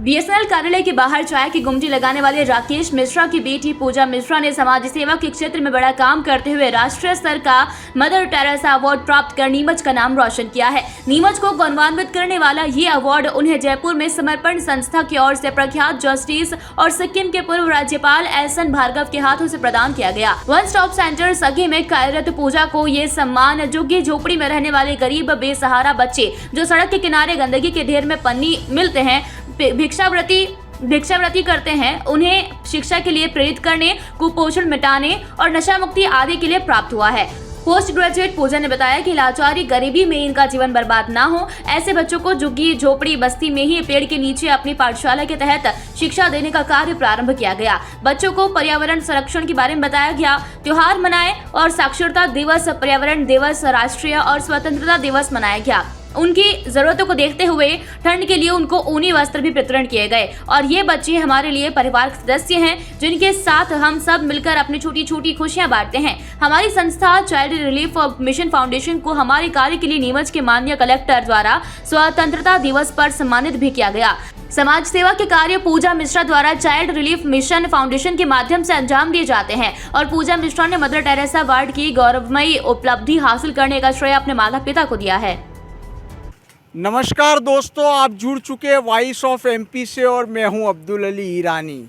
BSNL कार्यालय के बाहर चाय की गुमटी लगाने वाले राकेश मिश्रा की बेटी पूजा मिश्रा ने समाज सेवा के क्षेत्र में बड़ा काम करते हुए राष्ट्रीय स्तर का मदर टेरेसा अवार्ड प्राप्त कर नीमच का नाम रोशन किया है। नीमच को गौरवान्वित करने वाला ये अवार्ड उन्हें जयपुर में समर्पण संस्था की ओर से प्रख्यात जस्टिस और सिक्किम के पूर्व राज्यपाल एसएन भार्गव के हाथों से प्रदान किया गया। वन स्टॉप सेंटर सगी में कार्यरत पूजा को ये सम्मान झुग्गी झोपड़ी में रहने वाले गरीब बेसहारा बच्चे जो सड़क के किनारे गंदगी के ढेर में पन्नी मिलते हैं, भिक्षावृत्ति करते हैं, उन्हें शिक्षा के लिए प्रेरित करने, कुपोषण मिटाने और नशा मुक्ति आदि के लिए प्राप्त हुआ है। पोस्ट ग्रेजुएट पूजा ने बताया कि लाचारी गरीबी में इनका जीवन बर्बाद ना हो, ऐसे बच्चों को झुग्गी झोपड़ी बस्ती में ही पेड़ के नीचे अपनी पाठशाला के तहत शिक्षा देने का कार्य प्रारंभ किया गया। बच्चों को पर्यावरण संरक्षण के बारे में बताया गया, त्योहार मनाए और साक्षरता दिवस, पर्यावरण दिवस, राष्ट्रीय और स्वतंत्रता दिवस मनाया गया। उनकी जरूरतों को देखते हुए ठंड के लिए उनको ऊनी वस्त्र भी वितरण किए गए और ये बच्चे हमारे लिए परिवार के सदस्य हैं जिनके साथ हम सब मिलकर अपनी छोटी छोटी खुशियां बांटते हैं। हमारी संस्था चाइल्ड रिलीफ मिशन फाउंडेशन को हमारे कार्य के लिए नीमच के माननीय कलेक्टर द्वारा स्वतंत्रता दिवस पर सम्मानित भी किया गया। समाज सेवा के कार्य पूजा मिश्रा द्वारा चाइल्ड रिलीफ मिशन फाउंडेशन के माध्यम से अंजाम दिए जाते हैं और पूजा मिश्रा ने मदर टेरेसा अवार्ड की गौरवमयी उपलब्धि हासिल करने का श्रेय अपने माता पिता को दिया है। नमस्कार दोस्तों, आप जुड़ चुके हैं वॉइस ऑफ एमपी से और मैं हूं अब्दुल अली ईरानी।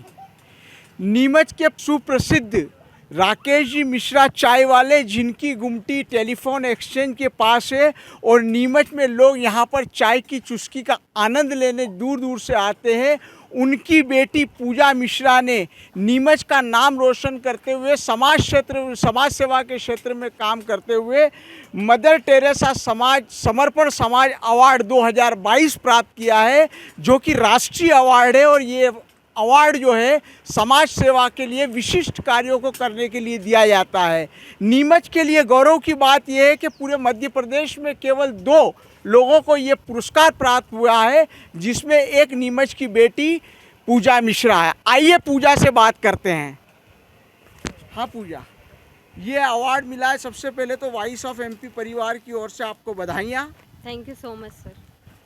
नीमच के सुप्रसिद्ध राकेश जी मिश्रा चाय वाले, जिनकी गुमटी टेलीफोन एक्सचेंज के पास है और नीमच में लोग यहां पर चाय की चुस्की का आनंद लेने दूर दूर से आते हैं, उनकी बेटी पूजा मिश्रा ने नीमच का नाम रोशन करते हुए समाज सेवा के क्षेत्र में काम करते हुए मदर टेरेसा समर्पण समाज अवार्ड 2022 प्राप्त किया है, जो कि राष्ट्रीय अवार्ड है। और ये अवार्ड जो है समाज सेवा के लिए विशिष्ट कार्यों को करने के लिए दिया जाता है। नीमच के लिए गौरव की बात यह है कि पूरे मध्य प्रदेश में केवल 2 लोगों को ये पुरस्कार प्राप्त हुआ है, जिसमें एक नीमच की बेटी पूजा मिश्रा है। आइए पूजा से बात करते हैं। हाँ पूजा, ये अवार्ड मिला है, सबसे पहले तो वॉइस ऑफ एमपी परिवार की ओर से आपको बधाइयाँ। Thank you so much sir.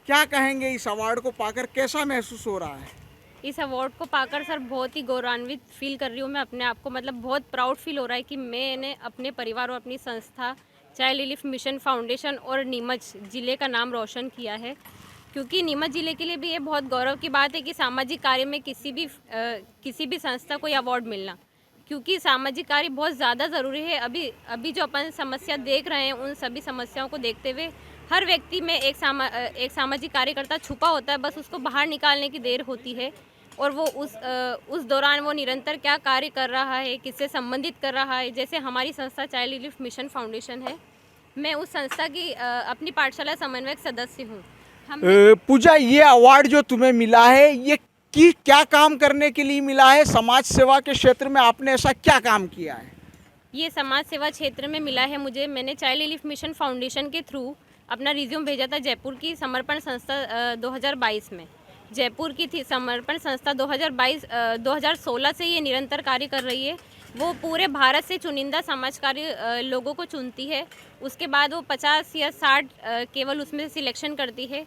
क्या कहेंगे, इस अवार्ड को पाकर कैसा महसूस हो रहा है? इस अवार्ड को पाकर सर बहुत ही गौरवान्वित फील कर रही हूँ मैं अपने आप को, मतलब बहुत प्राउड फील हो रहा है कि मैंने अपने परिवार और अपनी संस्था चाइल्ड रिलीफ मिशन फाउंडेशन और नीमच ज़िले का नाम रोशन किया है। क्योंकि नीमच ज़िले के लिए भी ये बहुत गौरव की बात है कि सामाजिक कार्य में किसी भी संस्था को ये अवार्ड मिलना, क्योंकि सामाजिक कार्य बहुत ज़्यादा ज़रूरी है। अभी जो अपन समस्या देख रहे हैं, उन सभी समस्याओं को देखते हुए हर व्यक्ति में एक सामाजिक कार्यकर्ता छुपा होता है, बस उसको बाहर निकालने की देर होती है। और वो उस दौरान वो निरंतर क्या कार्य कर रहा है, किससे संबंधित कर रहा है। जैसे हमारी संस्था चाइल्ड रिलीफ मिशन फाउंडेशन है, मैं उस संस्था की अपनी पाठशाला समन्वयक सदस्य हूँ। पूजा, ये अवार्ड जो तुम्हें मिला है, ये क्या काम करने के लिए मिला है? समाज सेवा के क्षेत्र में आपने ऐसा क्या काम किया है? ये समाज सेवा क्षेत्र में मिला है मुझे। मैंने चाइल्ड रिलीफ मिशन फाउंडेशन के थ्रू अपना रिज्यूम भेजा था जयपुर की समर्पण संस्था 2022 में। जयपुर की थी समर्पण संस्था 2016 से ये निरंतर कार्य कर रही है। वो पूरे भारत से चुनिंदा समाज कार्य लोगों को चुनती है, उसके बाद वो 50 या 60 केवल उसमें सिलेक्शन करती है।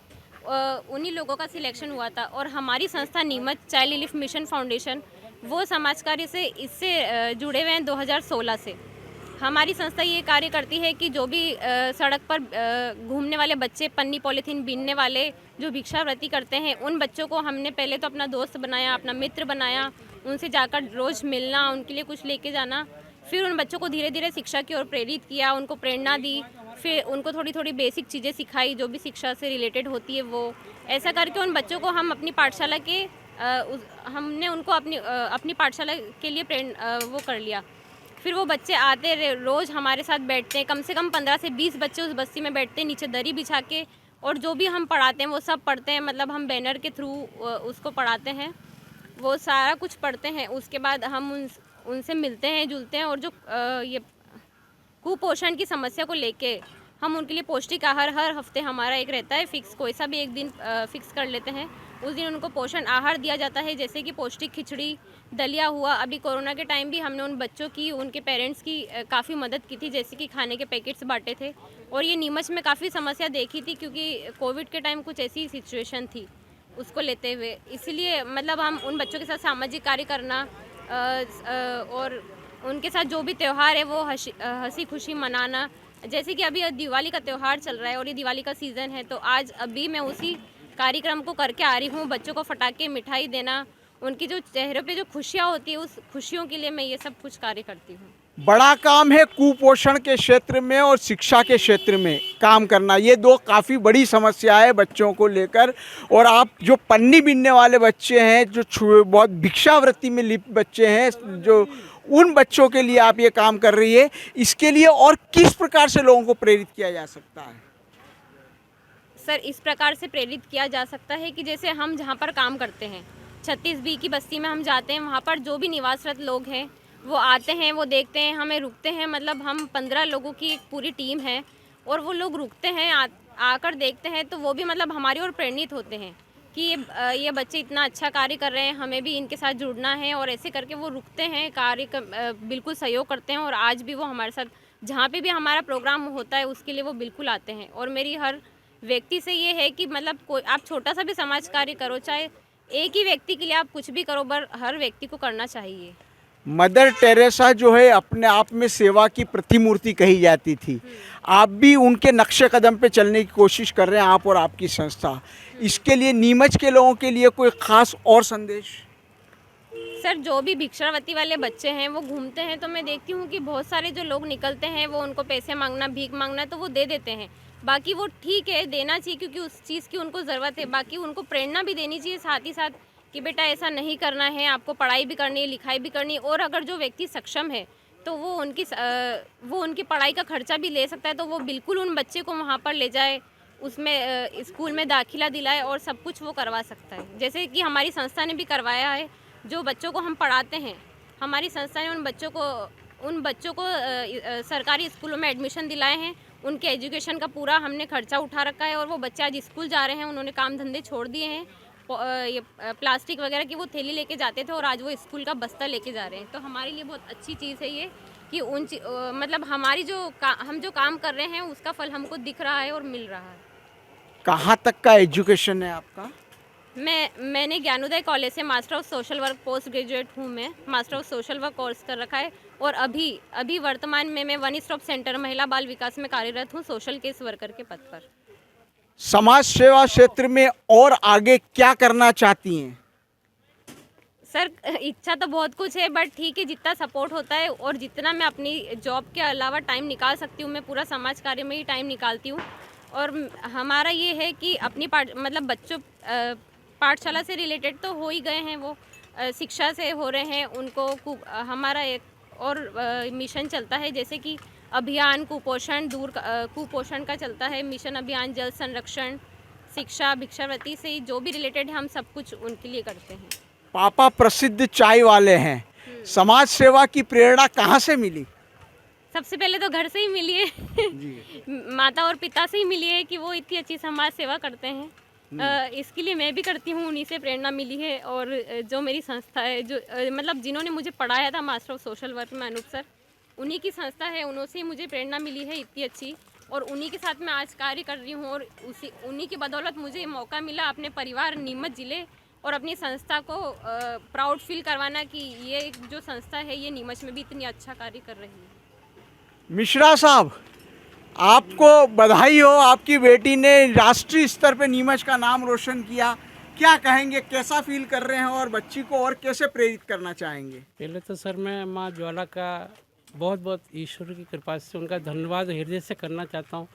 उन्हीं लोगों का सिलेक्शन हुआ था। और हमारी संस्था Neemuch child relief mission foundation वो समाज कार्य से इससे जुड़े हुए हैं 2016 से। हमारी संस्था ये कार्य करती है कि जो भी सड़क पर घूमने वाले बच्चे, पन्नी पॉलीथीन बीनने वाले जो भिक्षावृत्ति करते हैं, उन बच्चों को हमने पहले तो अपना दोस्त बनाया, अपना मित्र बनाया, उनसे जाकर रोज़ मिलना, उनके लिए कुछ लेके जाना। फिर उन बच्चों को धीरे धीरे शिक्षा की ओर प्रेरित किया, उनको प्रेरणा दी, फिर उनको थोड़ी थोड़ी बेसिक चीज़ें सिखाई जो भी शिक्षा से रिलेटेड होती है वो। ऐसा करके उन बच्चों को हम अपनी पाठशाला के हमने उनको अपनी पाठशाला के लिए वो कर लिया। फिर वो बच्चे आते रोज़ हमारे साथ बैठते हैं, कम से कम 15 से 20 बच्चे उस बस्ती में बैठते हैं, नीचे दरी बिछा के, और जो भी हम पढ़ाते हैं वो सब पढ़ते हैं। मतलब हम बैनर के थ्रू उसको पढ़ाते हैं, वो सारा कुछ पढ़ते हैं। उसके बाद हम उनसे मिलते हैं, जुलते हैं, और जो ये कुपोषण की समस्या को लेके हम उनके लिए पौष्टिक आहार हर हफ्ते हमारा एक रहता है फिक्स, कोई सा भी एक दिन फिक्स कर लेते हैं। उस दिन उनको पोषण आहार दिया जाता है, जैसे कि पौष्टिक खिचड़ी, दलिया हुआ। अभी कोरोना के टाइम भी हमने उन बच्चों की, उनके पेरेंट्स की काफ़ी मदद की थी, जैसे कि खाने के पैकेट्स बांटे थे। और ये नीमच में काफ़ी समस्या देखी थी, क्योंकि कोविड के टाइम कुछ ऐसी सिचुएशन थी। उसको लेते हुए, इसलिए मतलब हम उन बच्चों के साथ सामाजिक कार्य करना और उनके साथ जो भी त्यौहार है वो हंसी खुशी मनाना। जैसे कि अभी दिवाली का त्यौहार चल रहा है और ये दिवाली का सीज़न है, तो आज अभी मैं उसी कार्यक्रम को करके आ रही हूँ। बच्चों को पटाखे मिठाई देना, उनकी जो चेहरे पे जो खुशियाँ होती है, उस खुशियों के लिए मैं ये सब कुछ कार्य करती हूँ। बड़ा काम है कुपोषण के क्षेत्र में और शिक्षा के क्षेत्र में काम करना। ये दो काफ़ी बड़ी समस्या है बच्चों को लेकर। और आप जो पन्नी बीनने वाले बच्चे हैं, जो बहुत भिक्षावृत्ति में लिप्त बच्चे हैं, जो उन बच्चों के लिए आप ये काम कर रही है, इसके लिए और किस प्रकार से लोगों को प्रेरित किया जा सकता है? सर, इस प्रकार से प्रेरित किया जा सकता है कि जैसे हम जहाँ पर काम करते हैं, 36B की बस्ती में हम जाते हैं, वहाँ पर जो भी निवासरत लोग हैं वो आते हैं, वो देखते हैं, हमें रुकते हैं। मतलब हम 15 लोगों की एक पूरी टीम है और वो लोग रुकते हैं, आकर देखते हैं, तो वो भी मतलब हमारी ओर प्रेरित होते हैं कि ये बच्चे इतना अच्छा कार्य कर रहे हैं, हमें भी इनके साथ जुड़ना है। और ऐसे करके वो रुकते हैं, बिल्कुल सहयोग करते हैं और आज भी वो हमारे साथ जहाँ पे भी हमारा प्रोग्राम होता है उसके लिए वो बिल्कुल आते हैं। और मेरी हर व्यक्ति से ये है कि मतलब कोई आप छोटा सा भी समाज कार्य करो, चाहे एक ही व्यक्ति के लिए आप कुछ भी करो, पर हर व्यक्ति को करना चाहिए। मदर टेरेसा जो है अपने आप में सेवा की प्रतिमूर्ति कही जाती थी। आप भी उनके नक्शे कदम पे चलने की कोशिश कर रहे हैं, आप और आपकी संस्था। इसके लिए नीमच के लोगों के लिए कोई खास और संदेश? सर, जो भी भिक्षावृत्ति वाले बच्चे हैं वो घूमते हैं, तो मैं देखती हूँ कि बहुत सारे जो लोग निकलते हैं वो उनको पैसे मांगना, भीख मांगना, तो वो दे देते हैं। बाकी वो ठीक है, देना चाहिए क्योंकि उस चीज़ की उनको ज़रूरत है। बाकी उनको प्रेरणा भी देनी चाहिए साथ ही साथ कि बेटा ऐसा नहीं करना है, आपको पढ़ाई भी करनी है, लिखाई भी करनी है। और अगर जो व्यक्ति सक्षम है तो वो उनकी पढ़ाई का खर्चा भी ले सकता है, तो वो बिल्कुल उन बच्चे को वहाँ पर ले जाए, उसमें स्कूल में दाखिला दिलाए और सब कुछ वो करवा सकता है। जैसे कि हमारी संस्था ने भी करवाया है। जो बच्चों को हम पढ़ाते हैं, हमारी संस्था ने उन बच्चों को सरकारी स्कूलों में एडमिशन दिलाए हैं। उनके एजुकेशन का पूरा हमने खर्चा उठा रखा है और वो बच्चे आज स्कूल जा रहे हैं। उन्होंने काम धंधे छोड़ दिए हैं, ये प्लास्टिक वगैरह की वो थैली लेके जाते थे और आज वो स्कूल का बस्ता लेके जा रहे हैं। तो हमारे लिए बहुत अच्छी चीज़ है ये कि मतलब हमारी हम जो काम कर रहे हैं उसका फल हमको दिख रहा है और मिल रहा है। कहाँ तक का एजुकेशन है आपका? मैंने ज्ञानोदय कॉलेज से master of social work post graduate हूँ। मैं master of social work course कर रखा है और अभी वर्तमान में मैं वन स्टॉप सेंटर महिला बाल विकास में कार्यरत हूँ, सोशल केस वर्कर के पद पर। समाज सेवा क्षेत्र में और आगे क्या करना चाहती हैं? सर, इच्छा तो बहुत कुछ है, बट ठीक है, जितना सपोर्ट होता है और जितना मैं अपनी जॉब के अलावा टाइम निकाल सकती हूँ, मैं पूरा समाज कार्य में ही टाइम निकालती हूँ। और हमारा ये है कि अपनी मतलब बच्चों पाठशाला से रिलेटेड तो हो ही गए हैं, वो शिक्षा से हो रहे हैं। उनको हमारा एक और मिशन चलता है, जैसे कि अभियान कुपोषण का चलता है, मिशन अभियान जल संरक्षण, शिक्षा, भिक्षावृत्ति से जो भी रिलेटेड है हम सब कुछ उनके लिए करते हैं। पापा प्रसिद्ध चाय वाले हैं। समाज सेवा की प्रेरणा कहाँ से मिली? सबसे पहले तो घर से ही मिली है माता और पिता से ही मिली है कि वो इतनी अच्छी समाज सेवा करते हैं। इसके लिए मैं भी करती हूँ, उन्हीं से प्रेरणा मिली है। और जो मेरी संस्था है, जो मतलब जिन्होंने मुझे पढ़ाया था मास्टर ऑफ सोशल वर्क में, अनूप सर, उन्हीं की संस्था है, उन्हों से ही मुझे प्रेरणा मिली है इतनी अच्छी। और उन्हीं के साथ मैं आज कार्य कर रही हूँ और उन्हीं की बदौलत मुझे मौका मिला अपने परिवार, नीमच ज़िले और अपनी संस्था को प्राउड फील करवाना कि ये जो संस्था है ये नीमच में भी इतनी अच्छा कार्य कर रही है। मिश्रा साहब, आपको बधाई हो, आपकी बेटी ने राष्ट्रीय स्तर पे नीमच का नाम रोशन किया। क्या कहेंगे, कैसा फील कर रहे हैं और बच्ची को और कैसे प्रेरित करना चाहेंगे? पहले तो सर मैं माँ ज्वाला का बहुत बहुत ईश्वर की कृपा से उनका धन्यवाद हृदय से करना चाहता हूँ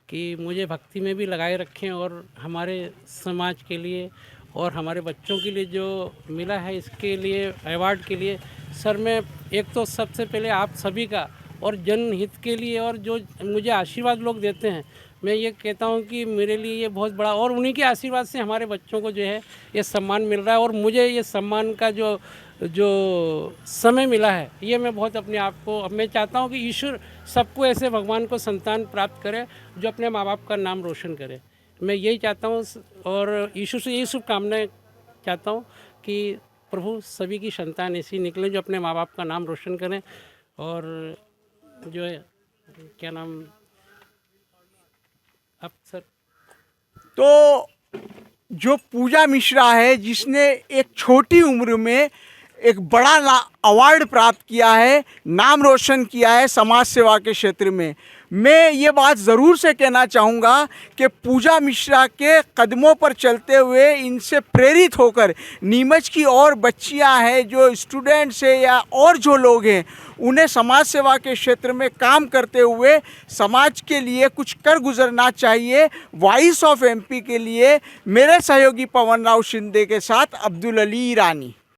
कि मुझे भक्ति में भी लगाए रखें और हमारे समाज के लिए और हमारे बच्चों के लिए जो मिला है इसके लिए, अवार्ड के लिए सर मैं एक तो सबसे पहले आप सभी का और जनहित के लिए और जो मुझे आशीर्वाद लोग देते हैं, मैं ये कहता हूँ कि मेरे लिए ये बहुत बड़ा, और उन्हीं के आशीर्वाद से हमारे बच्चों को जो है ये सम्मान मिल रहा है। और मुझे ये सम्मान का जो समय मिला है ये मैं बहुत अपने आप को, अब मैं चाहता हूँ कि ईश्वर सबको ऐसे भगवान को संतान प्राप्त करे जो अपने माँ बाप का नाम रोशन करे। मैं यही चाहता हूँ और ईश्वर से यही शुभकामनाएं चाहता हूँ कि प्रभु सभी की संतान ऐसी निकले जो अपने माँ बाप का नाम रोशन करें। और जो है क्या नाम अब सर, तो जो पूजा मिश्रा है, जिसने एक छोटी उम्र में एक बड़ा अवार्ड प्राप्त किया है, नाम रोशन किया है समाज सेवा के क्षेत्र में। मैं ये बात ज़रूर से कहना चाहूँगा कि पूजा मिश्रा के कदमों पर चलते हुए, इनसे प्रेरित होकर नीमच की और बच्चियाँ हैं, जो स्टूडेंट्स हैं या और जो लोग हैं, उन्हें समाज सेवा के क्षेत्र में काम करते हुए समाज के लिए कुछ कर गुजरना चाहिए। वॉइस ऑफ एमपी के लिए मेरे सहयोगी पवन राव शिंदे के साथ अब्दुल अली ईरानी।